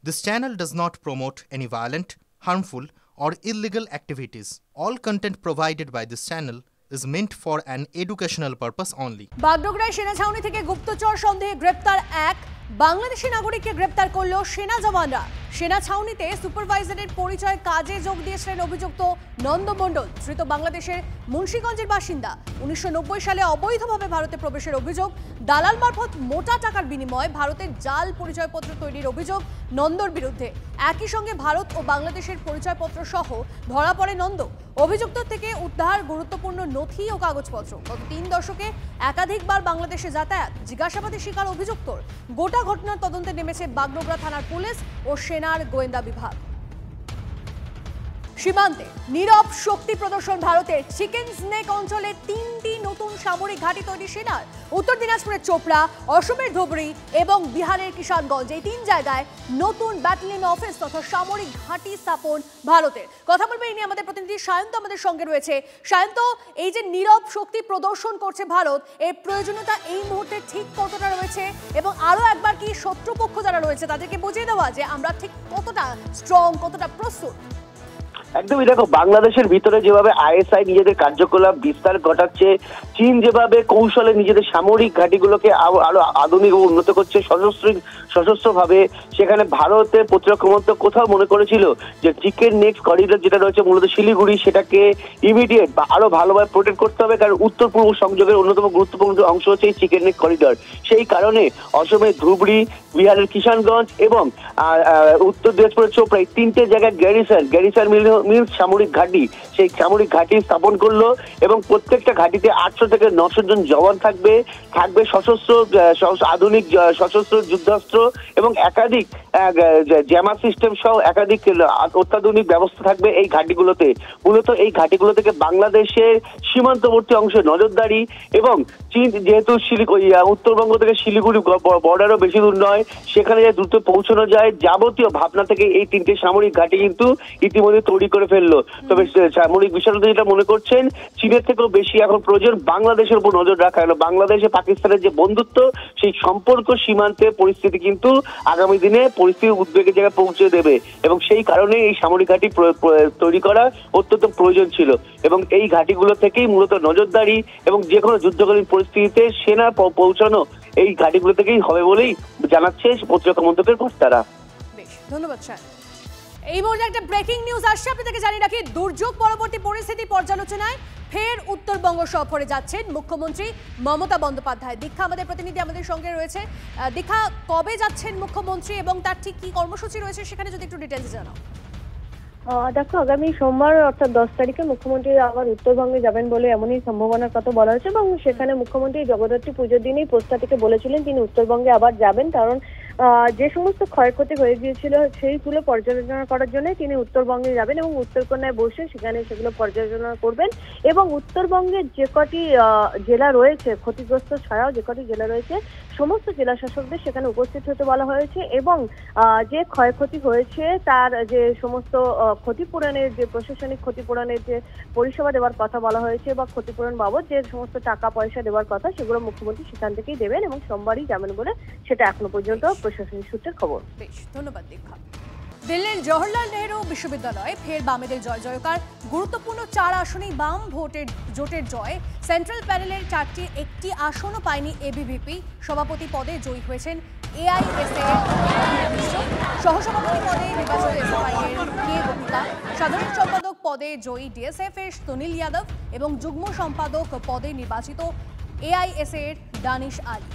This channel does not promote any violent, harmful, or illegal activities. All content provided by this channel is meant for an educational purpose only. বাগডোগরায় সেনা ছাউনি থেকে গুপ্তচর সন্দেহে গ্রেপ্তার এক বাংলাদেশি নাগরিককে গ্রেপ্তার করল সেনা জওয়ানরা। সেনা ছাউনিতে সুপারভাইজারের পরিচয় কাজে যোগ দিয়েছিলেন অভিযুক্ত নন্দ মণ্ডল। ধৃত বাংলাদেশের মুন্সিগঞ্জের বাসিন্দা। 1990 সালে অবৈধভাবে ভারতে প্রবেশের অভিযোগ, দালাল মারফত মোটা টাকার বিনিময়ে ভারতের জাল পরিচয়পত্র তৈরির অভিযোগ নন্দর বিরুদ্ধে। একই সঙ্গে ভারত ও বাংলাদেশের পরিচয়পত্র সহ ধরা পড়ে নন্দ। অভিযুক্ত থেকে উদ্ধার গুরুত্বপূর্ণ নথি ও কাগজপত্র। গত 3 দশকে একাধিকবার বাংলাদেশে যাতায়াত, জিজ্ঞাসাবাদের শিকার অভিযুক্তর। গোটা ঘটনার তদন্তে নেমেছে বাগডোগরা থানার পুলিশ ও সেনার গোয়েন্দা বিভাগ। সীমান্তে নীরব শক্তি প্রদর্শন ভারতের। চিকেন স্নেক অঞ্চলে 3টি নতুন সামরিক ঘাঁটি তৈরি সেনার। উত্তর দিনাজপুরের চোপড়া, অসমের ধুবড়ী এবং বিহারের কিষানগঞ্জ, এই 3 জায়গায় নতুন ব্যাটালিয়ন অফিস তথা সামরিক ঘাঁটি স্থাপন ভারতের। কথা বলবে এই নিয়ে আমাদের প্রতিনিধি সায়ন্ত আমাদের সঙ্গে রয়েছে। সায়ন্ত, এই যে নীরব শক্তি প্রদর্শন করছে ভারত, এর প্রয়োজনীয়তা এই মুহূর্তে ঠিক কতটা রয়েছে এবং আরো একবার কি শত্রুপক্ষ যারা রয়েছে তাদেরকে বুঝিয়ে দেওয়া যে আমরা ঠিক কতটা স্ট্রং, কতটা প্রস্তুত? একদমই দেখো, বাংলাদেশের ভিতরে যেভাবে আইএসআই নিজেদের কার্যকলাপ বিস্তার ঘটাচ্ছে, চীন যেভাবে কৌশলে নিজেদের সামরিক ঘাঁটিগুলোকে আরো আধুনিক ও উন্নত করছে সশস্ত্রভাবে, সেখানে ভারতের প্রতিরক্ষা মন্ত্রক কোথাও মনে করেছিল যে চিকেন নেক্সট করিডোর যেটা রয়েছে মূলত শিলিগুড়ি, সেটাকে ইমিডিয়েট বা আরো ভালোভাবে প্রোটেক্ট করতে হবে, কারণ উত্তর পূর্ব সংযোগের অন্যতম গুরুত্বপূর্ণ অংশ হচ্ছে এই চিকেন নেক্সট করিডোর। সেই কারণে অসমের ধুবড়ী, বিহারের কিষানগঞ্জ এবং উত্তর দিনাজপুরের চোপড়া, এই 3টে জায়গায় গ্যারিসন মিল সামরিক ঘাঁটি, সেই সামরিক ঘাঁটি স্থাপন করলো এবং প্রত্যেকটা ঘাঁটিতে 800 থেকে 900 জন জওয়ান থাকবে আধুনিক সশস্ত্র যুদ্ধাস্ত্র এবং একাধিক জ্যামা সিস্টেম সহ একাধিক অত্যাধুনিক ব্যবস্থা থাকবে এই ঘাঁটিগুলোতে। মূলত এই ঘাঁটিগুলো থেকে বাংলাদেশের সীমান্তবর্তী অংশে নজরদারি এবং চীন যেহেতু উত্তরবঙ্গ থেকে শিলিগুড়ি বর্ডারও বেশি দূর নয়, সেখানে দ্রুত পৌঁছানো যায়, যাবতীয় ভাবনা থেকে এই 3টে সামরিক ঘাঁটি কিন্তু ইতিমধ্যে তৈরি করে ফেললো। তবে সামরিক বিশারদ যেটা মনে করছেন, চীনের থেকেও বেশি এখন প্রয়োজন বাংলাদেশের উপর নজর রাখা। হলো বাংলাদেশে পাকিস্তানের যে বন্ধুত্ব, সেই সম্পর্ক সীমান্তে পরিস্থিতি কিন্তু আগামী দিনে পরিস্থিতি উদ্বেগের জায়গায় পৌঁছে দেবে এবং সেই কারণে এই সামরিক ঘাঁটি তৈরি করা অত্যন্ত প্রয়োজন ছিল এবং এই ঘাঁটিগুলো থেকেই মূলত নজরদারি এবং যে কোনো যুদ্ধকালীন পরিস্থিতিতে সেনা পৌঁছানো এই ঘাঁটিগুলো থেকেই হবে বলেই জানাচ্ছে প্রতিরক্ষা মন্ত্রকের কর্তারা। বেশ, ধন্যবাদ স্যার। এই মুহূর্তে একটা ব্রেকিং নিউজ আসছে, আপনাদেরকে জানিয়ে রাখি। দুর্যোগ পরবর্তী পরিস্থিতি পর্যালোচনায় ফের উত্তরবঙ্গ সফরে যাচ্ছেন মুখ্যমন্ত্রী মমতা বন্দ্যোপাধ্যায়। দীক্ষা আমাদের প্রতিনিধি আমাদের সঙ্গে রয়েছে। দীক্ষা, কবে যাচ্ছেন মুখ্যমন্ত্রী এবং তার ঠিক কি কর্মসূচি রয়েছে সেখানে যদি একটু ডিটেইলস জানাও। দেখো, আগামী সোমবার অর্থাৎ 10 তারিখে মুখ্যমন্ত্রী আবার উত্তরবঙ্গে যাবেন বলে এমনই সম্ভাবনার কথা বলা হয়েছে এবং সেখানে মুখ্যমন্ত্রী জগদ্ধাত্রী পুজোর দিনেই পোস্টার থেকে বলেছিলেন তিনি উত্তরবঙ্গে আবার যাবেন, কারণ যে সমস্ত ক্ষয়ক্ষতি হয়ে গিয়েছিল সেইগুলো পর্যালোচনা করার জন্য তিনি উত্তরবঙ্গে যাবেন এবং উত্তরকন্যায় বসে সেখানে সেগুলো পর্যালোচনা করবেন এবং উত্তরবঙ্গের যে কটি জেলা রয়েছে ক্ষতিগ্রস্ত ছাড়াও যে কটি জেলা রয়েছে সমস্ত জেলা শাসকদের সেখানে উপস্থিত হতে বলা হয়েছে এবং যে ক্ষয়ক্ষতি হয়েছে তার যে সমস্ত ক্ষতিপূরণের যে প্রশাসনিক ক্ষতিপূরণের যে পরিষেবা দেওয়ার কথা বলা হয়েছে বা ক্ষতিপূরণ বাবদ যে সমস্ত টাকা পয়সা দেওয়ার কথা সেগুলো মুখ্যমন্ত্রী সেখান থেকেই দেবেন এবং সোমবারই যাবেন বলে সেটা এখনো পর্যন্ত প্রশাসনিক সূত্রের খবর। বেশ, ধন্যবাদ দীক্ষা। দিল্লির জওহরলাল নেহরু বিশ্ববিদ্যালয়ে ফের বামেদের জয় জয়কার। গুরুত্বপূর্ণ 4 আসনেই বাম জোটের জয়। সেন্ট্রাল প্যানেলের 4টির একটি আসনও পায়নি এবিভিপি। সভাপতি পদে জয়ী হয়েছেন এআইএসএ সহসভাপতি পদে নির্বাচিত এসএফআই এর কে গোপিকা, সাধারণ সম্পাদক পদে জয়ী ডিএসএফ এর সুনীল যাদব এবং যুগ্ম সম্পাদক পদে নির্বাচিত এআইএসএ এর দানিশ আলী।